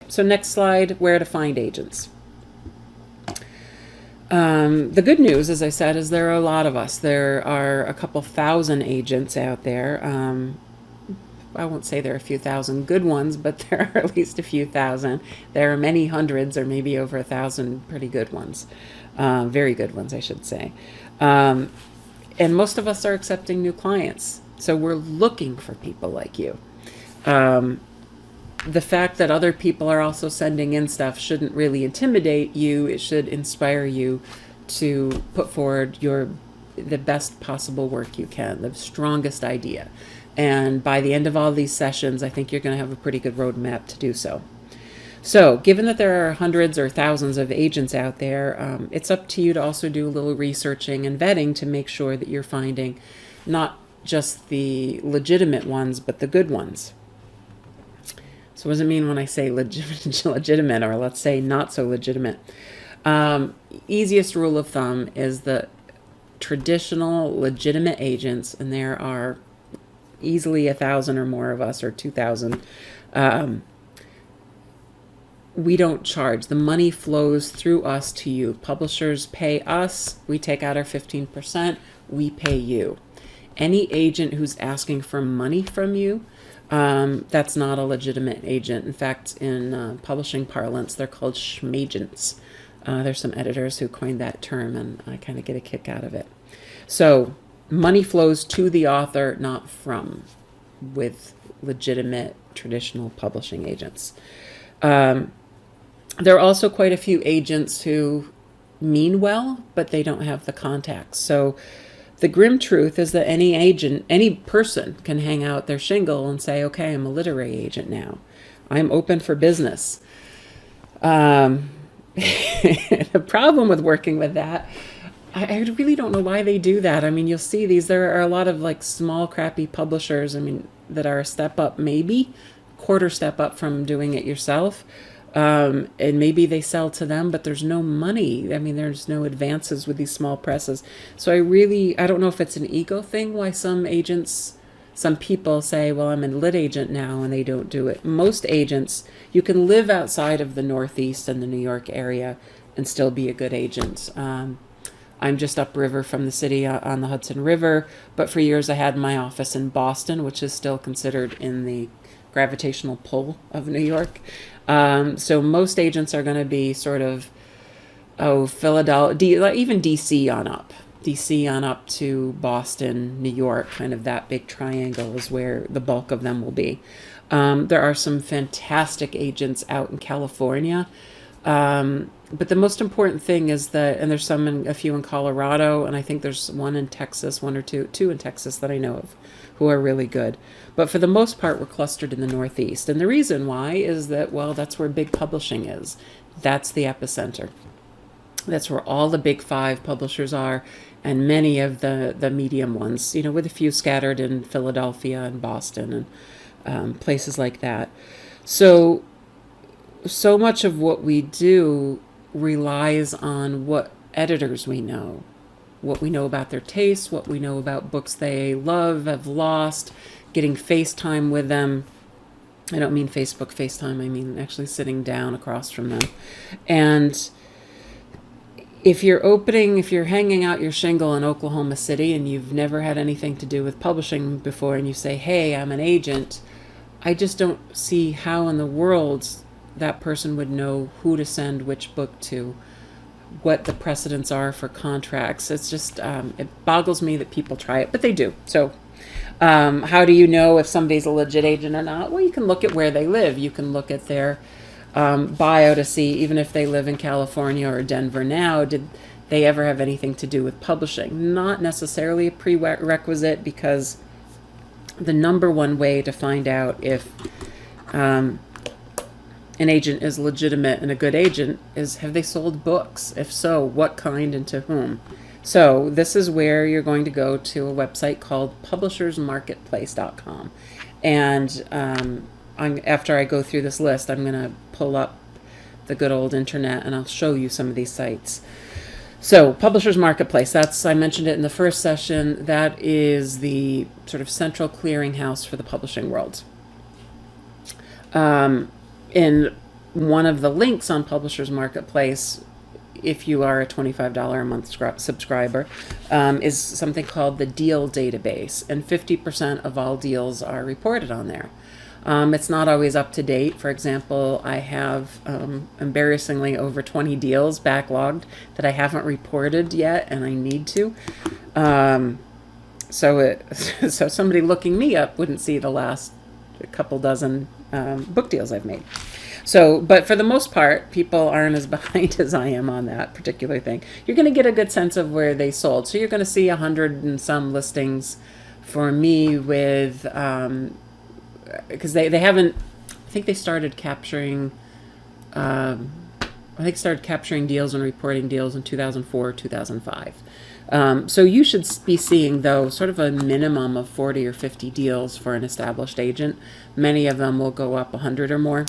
so next slide, where to find agents. The good news, as I said, is there are a lot of us. There are a couple thousand agents out there. I won't say there are a few thousand good ones, but there are at least a few thousand. There are many hundreds, or maybe over 1,000 pretty good ones. Very good ones, I should say. And most of us are accepting new clients. So we're looking for people like you. The fact that other people are also sending in stuff shouldn't really intimidate you. It should inspire you to put forward the best possible work you can, the strongest idea. And by the end of all these sessions, I think you're going to have a pretty good roadmap to do so. So given that there are hundreds or thousands of agents out there, it's up to you to also do a little researching and vetting to make sure that you're finding not just the legitimate ones, but the good ones. So what does it mean when I say legitimate, or let's say not so legitimate? Easiest rule of thumb is the traditional legitimate agents, and there are easily 1,000 or more of us, or 2,000. We don't charge. The money flows through us to you. Publishers pay us. We take out our 15%. We pay you. Any agent who's asking for money from you, that's not a legitimate agent. In fact, in publishing parlance, they're called schmagents. There's some editors who coined that term, and I kind of get a kick out of it. So money flows to the author, not from, with legitimate traditional publishing agents. There are also quite a few agents who mean well, but they don't have the contacts. So the grim truth is that any agent, any person can hang out their shingle and say, okay, I'm a literary agent now. I'm open for business. The problem with working with that, I really don't know why they do that. I mean, you'll see there are a lot of like small, crappy publishers, that are a step up, maybe quarter step up from doing it yourself. And maybe they sell to them, but there's no money. There's no advances with these small presses. So I don't know if it's an ego thing, why some people say, well, I'm a lit agent now, and they don't do it. Most agents, you can live outside of the Northeast and the New York area and still be a good agent. I'm just upriver from the city on the Hudson River, but for years I had my office in Boston, which is still considered in the gravitational pull of New York. So most agents are going to be sort of, Philadelphia, even DC on up to Boston, New York, kind of that big triangle is where the bulk of them will be. There are some fantastic agents out in California. But the most important thing is that, and there's a few in Colorado, and I think there's one in Texas, one or two in Texas that I know of, who are really good. But for the most part, we're clustered in the Northeast. And the reason why is that, well, that's where big publishing is. That's the epicenter. That's where all the big five publishers are, and many of the medium ones, with a few scattered in Philadelphia and Boston and places like that. So much of what we do relies on what editors we know, what we know about their tastes, what we know about books they love, have lost, getting FaceTime with them. I don't mean Facebook FaceTime, I mean actually sitting down across from them. And if you're hanging out your shingle in Oklahoma City and you've never had anything to do with publishing before, and you say, hey, I'm an agent, I just don't see how in the world that person would know who to send which book to, what the precedents are for contracts. It's just, it boggles me that people try it, but they do. So how do you know if somebody's a legit agent or not? Well, you can look at where they live. You can look at their bio to see, even if they live in California or Denver now, did they ever have anything to do with publishing? Not necessarily a prerequisite, because the number one way to find out if an agent is legitimate and a good agent is, have they sold books? If so, what kind and to whom? So this is where you're going to go to a website called publishersmarketplace.com. And after I go through this list, I'm going to pull up the good old internet and I'll show you some of these sites. So Publishers Marketplace, I mentioned it in the first session, that is the sort of central clearinghouse for the publishing world. In One of the links on Publishers Marketplace, if you are a $25 a month subscriber, is something called the deal database, and 50% of all deals are reported on there. It's not always up to date. For example, I have embarrassingly over 20 deals backlogged that I haven't reported yet, and I need to. So somebody looking me up wouldn't see the last couple dozen book deals I've made. So, but for the most part, people aren't as behind as I am on that particular thing. You're going to get a good sense of where they sold. So you're going to see 100 and some listings for me with, because they haven't, I think they started capturing, deals and reporting deals in 2004, 2005. So you should be seeing, though, sort of a minimum of 40 or 50 deals for an established agent. Many of them will go up 100 or more.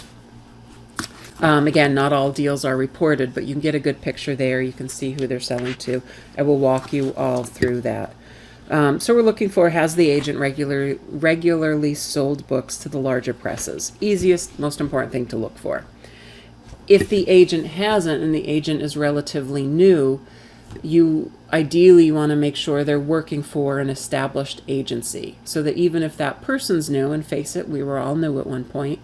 Again, not all deals are reported, but you can get a good picture there. You can see who they're selling to. I will walk you all through that. So we're looking for, has the agent regularly sold books to the larger presses? Easiest, most important thing to look for. If the agent hasn't and the agent is relatively new, you ideally want to make sure they're working for an established agency, so that even if that person's new, and face it, we were all new at one point,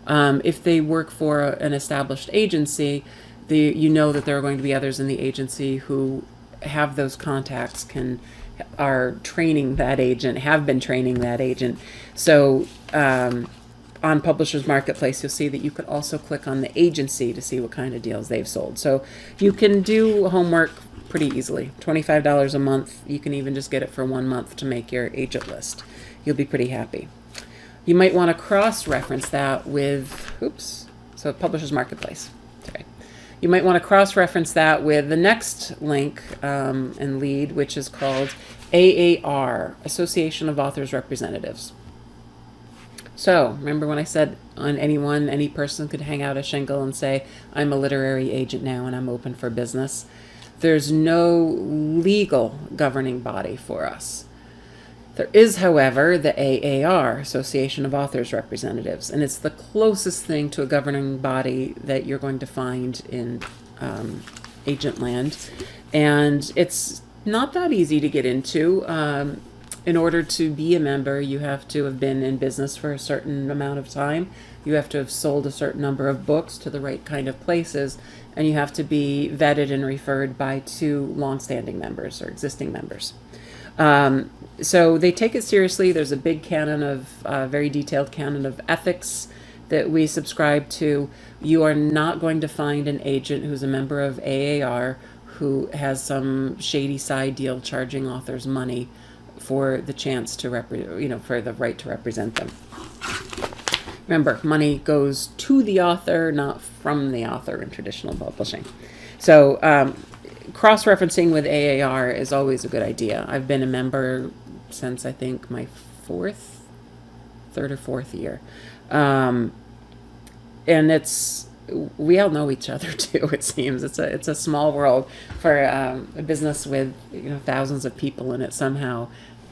if they work for an established agency, you know that there are going to be others in the agency who have those contacts, are training that agent, have been training that agent. So on Publishers Marketplace, you'll see that you could also click on the agency to see what kind of deals they've sold. So you can do homework pretty easily. $25 a month. You can even just get it for 1 month to make your agent list. You'll be pretty happy. You might want to cross-reference that with, Publishers Marketplace. Sorry. You might want to cross-reference that with the next link and lead, which is called AAR, Association of Authors Representatives. So remember when I said any person could hang out a shingle and say, I'm a literary agent now and I'm open for business. There's no legal governing body for us. There is, however, the AAR, Association of Authors Representatives, and it's the closest thing to a governing body that you're going to find in agent land. And it's not that easy to get into. In order to be a member, you have to have been in business for a certain amount of time. You have to have sold a certain number of books to the right kind of places, and you have to be vetted and referred by 2 longstanding members or existing members. So they take it seriously. There's a big canon of, very detailed canon of ethics that we subscribe to. You are not going to find an agent who's a member of AAR who has some shady side deal charging authors money for the chance to for the right to represent them. Remember, money goes to the author, not from the author in traditional publishing. So cross-referencing with AAR is always a good idea. I've been a member since I think my third or fourth year. And we all know each other too, it seems. It's a small world for a business with thousands of people in it. Somehow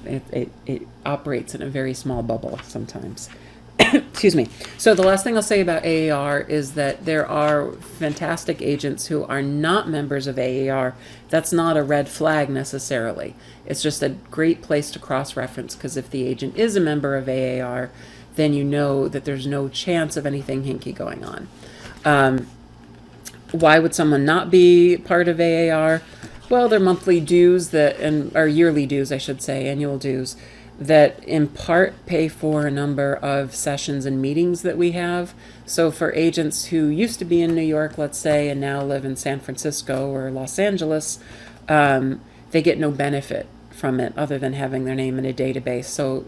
it operates in a very small bubble sometimes. Excuse me. So the last thing I'll say about AAR is that there are fantastic agents who are not members of AAR. That's not a red flag necessarily. It's just a great place to cross-reference, because if the agent is a member of AAR, then you know that there's no chance of anything hinky going on. Why would someone not be part of AAR? Well, they're monthly dues or yearly dues, I should say, annual dues, that in part pay for a number of sessions and meetings that we have. So for agents who used to be in New York, let's say, and now live in San Francisco or Los Angeles, they get no benefit from it other than having their name in a database. So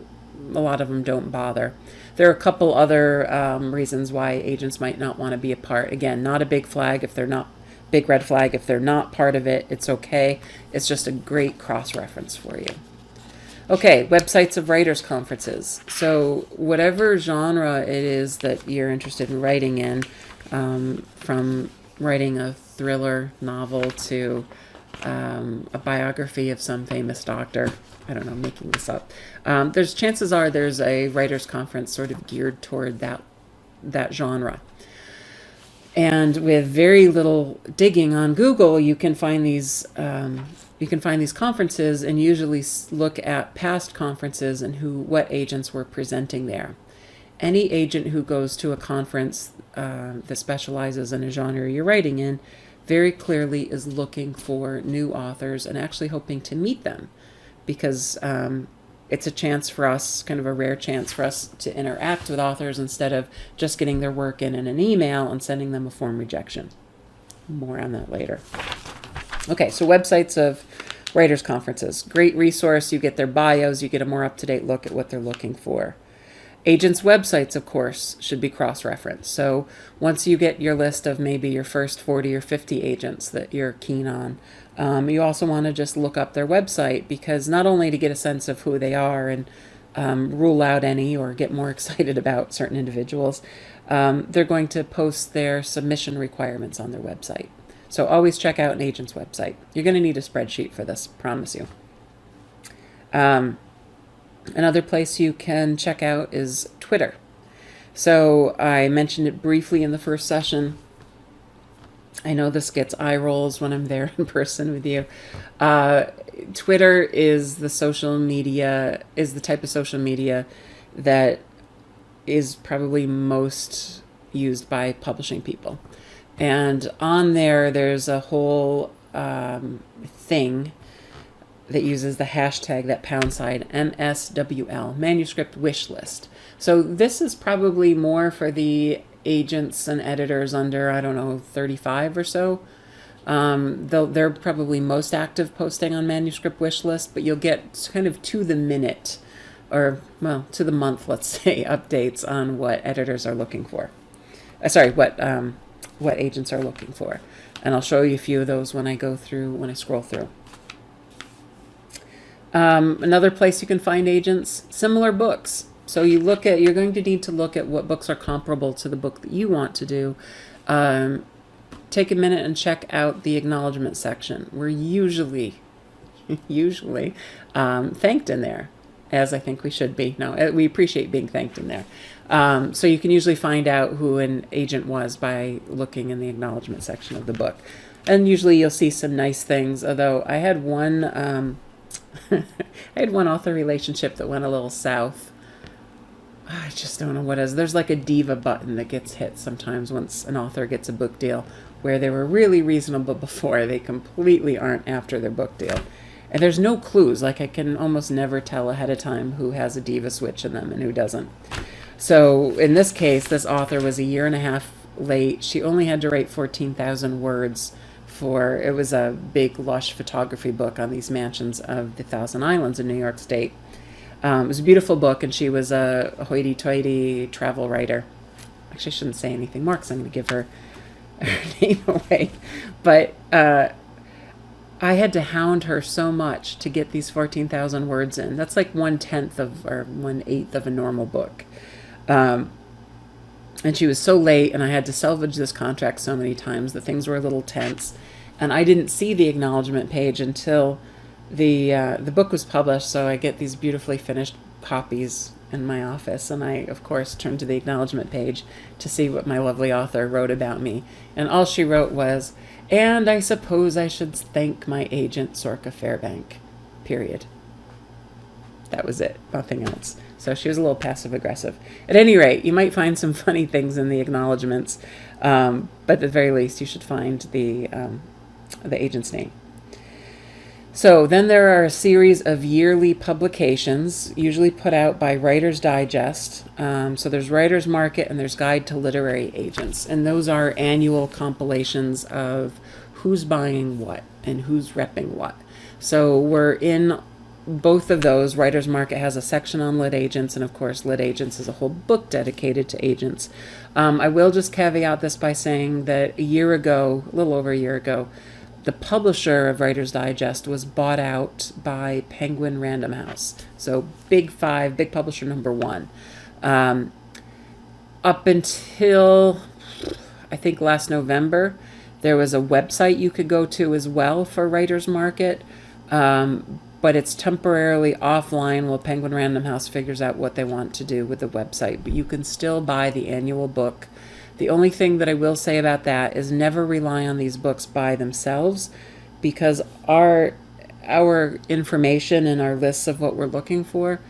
a lot of them don't bother. There are a couple other reasons why agents might not want to be a part. Again, not a big flag if they're not, big red flag if they're not part of it. It's okay. It's just a great cross-reference for you. Okay, websites of writers' conferences. So whatever genre it is that you're interested in writing in, from writing a thriller novel to a biography of some famous doctor, I don't know, making this up. There's chances are there's a writers' conference sort of geared toward that genre. And with very little digging on Google, you can find these conferences and usually look at past conferences and what agents were presenting there. Any agent who goes to a conference that specializes in a genre you're writing in very clearly is looking for new authors and actually hoping to meet them, because it's a chance for us, kind of a rare chance for us to interact with authors instead of just getting their work in an email and sending them a form rejection. More on that later. Okay, so websites of writers' conferences. Great resource. You get their bios. You get a more up-to-date look at what they're looking for. Agents' websites, of course, should be cross-referenced. So once you get your list of maybe your first 40 or 50 agents that you're keen on, you also want to just look up their website, because not only to get a sense of who they are and rule out any or get more excited about certain individuals, they're going to post their submission requirements on their website. So always check out an agent's website. You're going to need a spreadsheet for this, promise you. Another place you can check out is Twitter. So I mentioned it briefly in the first session. I know this gets eye rolls when I'm there in person with you. Twitter is the type of social media that is probably most used by publishing people. And on there's a whole thing that uses the hashtag, that # MSWL, Manuscript Wishlist. So this is probably more for the agents and editors under, 35 or so. They're probably most active posting on Manuscript Wishlist, but you'll get kind of to the minute, or, well, to the month, let's say, updates on what editors are looking for. What agents are looking for. And I'll show you a few of those when I scroll through. Another place you can find agents, similar books. So you're going to need to look at what books are comparable to the book that you want to do. Take a minute and check out the acknowledgement section. We're usually thanked in there, as I think we should be. No, we appreciate being thanked in there. So you can usually find out who an agent was by looking in the acknowledgement section of the book. And usually you'll see some nice things, although I had one author relationship that went a little south. I just don't know what it is. There's like a diva button that gets hit sometimes once an author gets a book deal, where they were really reasonable before. They completely aren't after their book deal. And there's no clues. Like, I can almost never tell ahead of time who has a diva switch in them and who doesn't. So in this case, this author was 1.5 years late. She only had to write 14,000 words it was a big, lush photography book on these mansions of the Thousand Islands in New York State. It was a beautiful book, and she was a hoity-toity travel writer. Actually, I shouldn't say anything more because I'm going to give her name away. But I had to hound her so much to get these 14,000 words in. That's like 1/8 of a normal book. And she was so late, and I had to salvage this contract so many times that things were a little tense. And I didn't see the acknowledgement page until the book was published, so I get these beautifully finished copies in my office, and I, of course, turned to the acknowledgement page to see what my lovely author wrote about me. And all she wrote was, "And I suppose I should thank my agent, Sorka Fairbank," period. That was it, nothing else. So she was a little passive-aggressive. At any rate, you might find some funny things in the acknowledgments, but at the very least, you should find the agent's name. So then there are a series of yearly publications, usually put out by Writer's Digest. So there's Writer's Market and there's Guide to Literary Agents. And those are annual compilations of who's buying what and who's repping what. So we're in both of those. Writer's Market has a section on lit agents, and of course Lit Agents is a whole book dedicated to agents. I will just caveat this by saying that a little over a year ago, the publisher of Writer's Digest was bought out by Penguin Random House. So Big Five, big publisher number one. Up until, I think, last November, there was a website you could go to as well for Writer's Market. But it's temporarily offline while Penguin Random House figures out what they want to do with the website. But you can still buy the annual book. The only thing that I will say about that is never rely on these books by themselves, because our information and our lists of what we're looking for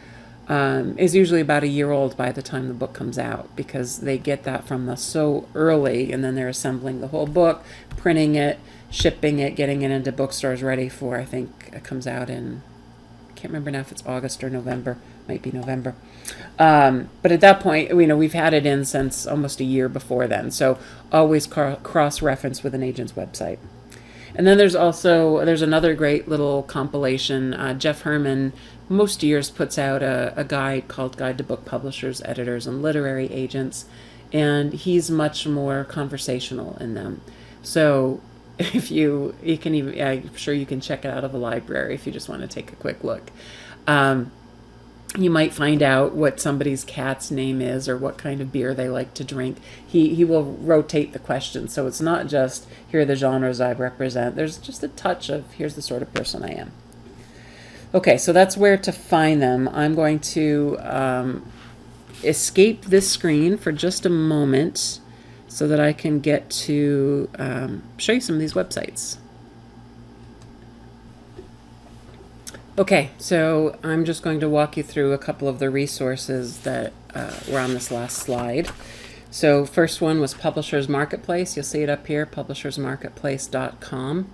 is usually about a year old by the time the book comes out, because they get that from us so early, and then they're assembling the whole book, printing it, shipping it, getting it into bookstores ready for, I think it comes out in, I can't remember now if it's August or November, might be November. But at that point, we've had it in since almost a year before then, so always cross-reference with an agent's website. And then there's another great little compilation. Jeff Herman most years puts out a guide called Guide to Book Publishers, Editors, and Literary Agents, and he's much more conversational in them. So if you can even, I'm sure you can check it out of a library if you just want to take a quick look. You might find out what somebody's cat's name is or what kind of beer they like to drink. He will rotate the questions, so it's not just, here are the genres I represent. There's just a touch of, here's the sort of person I am. Okay, so that's where to find them. I'm going to escape this screen for just a moment so that I can get to show you some of these websites. Okay, so I'm just going to walk you through a couple of the resources that were on this last slide. So first one was Publishers Marketplace. You'll see it up here, publishersmarketplace.com.